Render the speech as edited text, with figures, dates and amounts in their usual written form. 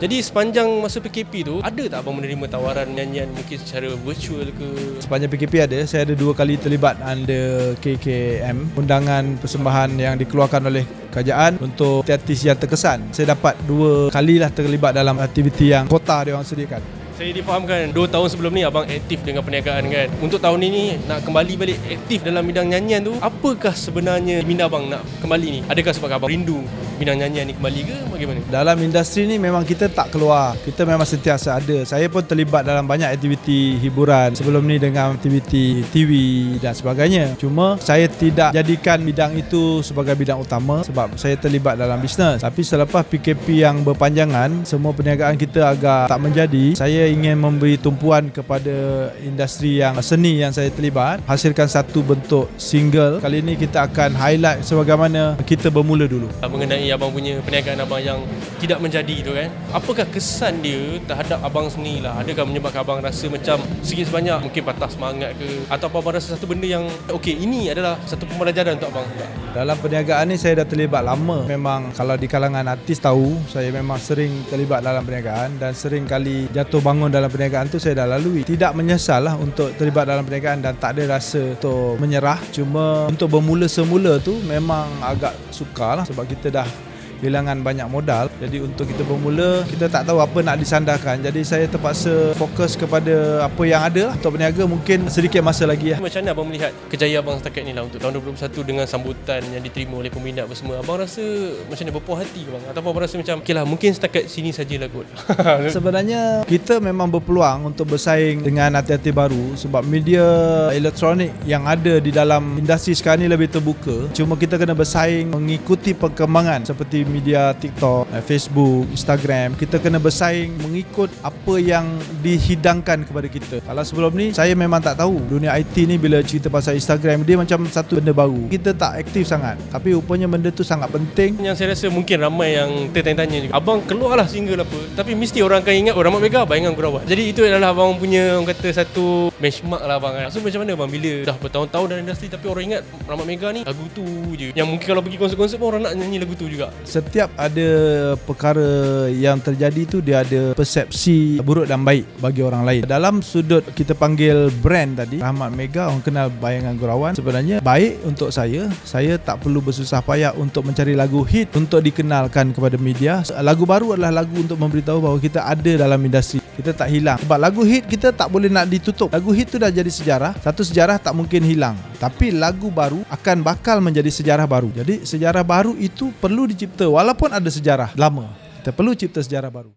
Jadi sepanjang masa PKP tu, ada tak abang menerima tawaran nyanyian mungkin secara virtual ke? Sepanjang PKP ada, saya ada 2 kali terlibat under KKM, undangan persembahan yang dikeluarkan oleh kerajaan untuk artis yang terkesan. Saya dapat 2 kali lah terlibat dalam aktiviti yang kota dia orang sediakan. Saya difahamkan 2 tahun sebelum ni abang aktif dengan perniagaan kan. Untuk tahun ini nak kembali balik aktif dalam bidang nyanyian tu, apakah sebenarnya minda abang nak kembali ni? Adakah sebab abang rindu bidang nyanyian ni kembali ke bagaimana? Dalam industri ni memang kita tak keluar, kita memang sentiasa ada. Saya pun terlibat dalam banyak aktiviti hiburan sebelum ni dengan aktiviti TV dan sebagainya. Cuma saya tidak jadikan bidang itu sebagai bidang utama sebab saya terlibat dalam bisnes. Tapi selepas PKP yang berpanjangan, semua perniagaan kita agak tak menjadi. Saya ingin memberi tumpuan kepada industri yang seni yang saya terlibat, hasilkan satu bentuk single. Kali ini kita akan highlight sebagaimana kita bermula dulu. Mengenai abang punya perniagaan abang yang tidak menjadi tu kan, apakah kesan dia terhadap abang sendiri lah? Adakah menyebabkan abang rasa macam sikit sebanyak mungkin patah semangat ke, atau abang rasa satu benda yang okey, ini adalah satu pembelajaran untuk abang? Dalam perniagaan ni saya dah terlibat lama. Memang kalau di kalangan artis tahu, saya memang sering terlibat dalam perniagaan dan sering kali jatuh bangun dalam perniagaan tu saya dah lalui. Tidak menyesal lah untuk terlibat dalam perniagaan dan tak ada rasa untuk menyerah. Cuma untuk bermula semula tu memang agak sukar lah sebab kita dah kehilangan banyak modal. Jadi untuk kita bermula, kita tak tahu apa nak disandarkan. Jadi saya terpaksa fokus kepada apa yang ada lah. Untuk berniaga mungkin sedikit masa lagi lah. Macam mana abang melihat kejayaan abang setakat ni lah untuk tahun 2021 dengan sambutan yang diterima oleh peminat apa semua? Abang rasa macam mana, berpuas hati ke bang? Atau abang rasa macam okay lah, mungkin setakat sini sajalah kot? Sebenarnya kita memang berpeluang untuk bersaing dengan artis-artis baru sebab media elektronik yang ada di dalam industri sekarang ni lebih terbuka. Cuma kita kena bersaing mengikuti perkembangan seperti media TikTok, Facebook, Instagram. Kita kena bersaing mengikut apa yang dihidangkan kepada kita. Kalau sebelum ni saya memang tak tahu dunia IT ni, bila cerita pasal Instagram dia macam satu benda baru. Kita tak aktif sangat, tapi rupanya benda tu sangat penting. Yang saya rasa mungkin ramai yang tertanya-tanya juga, abang keluarlah single apa, tapi mesti orang akan ingat Rahmat Mega bayangan Kurawat. Jadi itu adalah abang punya, orang kata, satu benchmark lah abang. So macam mana bang bila dah bertahun-tahun dalam industri tapi orang ingat Rahmat Mega ni lagu tu je, yang mungkin kalau pergi konsert-konsert pun orang nak nyanyi lagu tu juga? Setiap ada perkara yang terjadi tu dia ada persepsi buruk dan baik bagi orang lain. Dalam sudut kita panggil brand tadi, Rahmat Mega, orang kenal bayangan Gurauan. Sebenarnya baik untuk saya tak perlu bersusah payah untuk mencari lagu hit untuk dikenalkan kepada media. Lagu baru adalah lagu untuk memberitahu bahawa kita ada dalam industri. Kita tak hilang. Sebab lagu hit kita tak boleh nak ditutup. Lagu hit tu dah jadi sejarah. Satu sejarah tak mungkin hilang. Tapi lagu baru akan bakal menjadi sejarah baru. Jadi sejarah baru itu perlu dicipta walaupun ada sejarah lama. Kita perlu cipta sejarah baru.